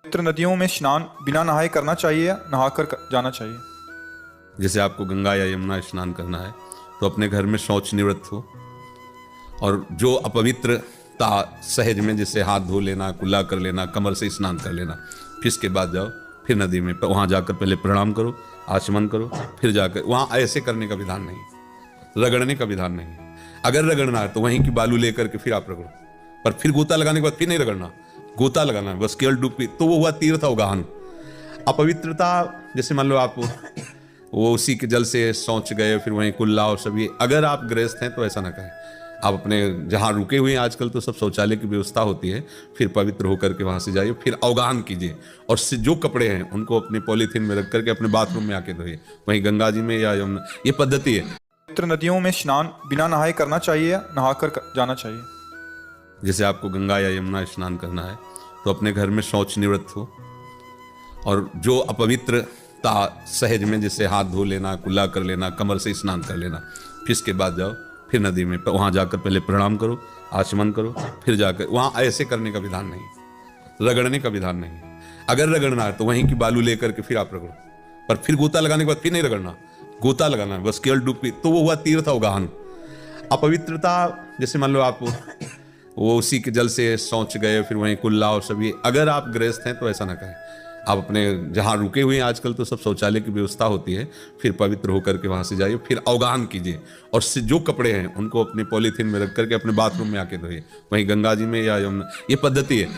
पवित्र नदियों में स्नान बिना नहाए करना चाहिए या नहाकर जाना चाहिए? जैसे आपको गंगा या यमुना स्नान करना है तो अपने घर में शौच निवृत्त हो, और जो अपवित्रता सहज में जैसे हाथ धो लेना, कुल्ला कर लेना, कमर से स्नान कर लेना, फिर इसके बाद जाओ फिर नदी में, वहाँ जाकर पहले प्रणाम करो, आचमन करो, फिर जाकर वहाँ ऐसे करने का विधान नहीं, रगड़ने का विधान नहीं। अगर रगड़ना है तो वहीं की बालू लेकर के फिर आप रगड़ो, पर फिर गोता लगाने के बाद फिर नहीं रगड़ना, गोता लगाना है बस, केवल डुबकी, तो वो हुआ तीर्थ अवगाहन। अपवित्रता जैसे मान लो आप वो उसी के जल से शौच गए, फिर वहीं कुल्ला और सभी, अगर आप गृहस्थ हैं तो ऐसा ना करें। आप अपने जहाँ रुके हुए हैं, आजकल तो सब शौचालय की व्यवस्था होती है, फिर पवित्र होकर के वहाँ से जाइए, फिर अवगाहन कीजिए, और जो कपड़े हैं उनको अपने पॉलीथीन में रख करके अपने बाथरूम में आके धोइए, वहीं गंगा जी में या यमुना, ये पद्धति है। पवित्र नदियों में स्नान बिना नहाए करना चाहिए या नहाकर जाना चाहिए? जैसे आपको गंगा या यमुना स्नान करना है तो अपने घर में शौच निवृत्त हो, और जो अपवित्रता सहज में जैसे हाथ धो लेना, कुल्ला कर लेना, कमर से स्नान कर लेना, फिर इसके बाद जाओ फिर नदी में, वहाँ जाकर पहले प्रणाम करो, आचमन करो, फिर जाकर वहाँ ऐसे करने का विधान नहीं, रगड़ने का विधान नहीं। अगर रगड़ना है तो वहीं की बालू लेकर के फिर आप रगड़ो, पर फिर गोता लगाने के बाद फिर नहीं रगड़ना, गोता लगाना है बस, केवल डुबकी, तो वो हुआ तीर्थ अवगाहन। अपवित्रता जैसे मान लो आप वो उसी के जल से शौच गए, फिर वहीं कुल्ला और सभी, अगर आप गृहस्थ हैं तो ऐसा ना करें। आप अपने जहाँ रुके हुए हैं, आजकल तो सब शौचालय की व्यवस्था होती है, फिर पवित्र होकर के वहाँ से जाइए, फिर अवगाहन कीजिए, और जो कपड़े हैं उनको अपने पॉलीथीन में रख करके अपने बाथरूम में आके धोइए, वहीं गंगा जी में या यमुना, ये पद्धति है।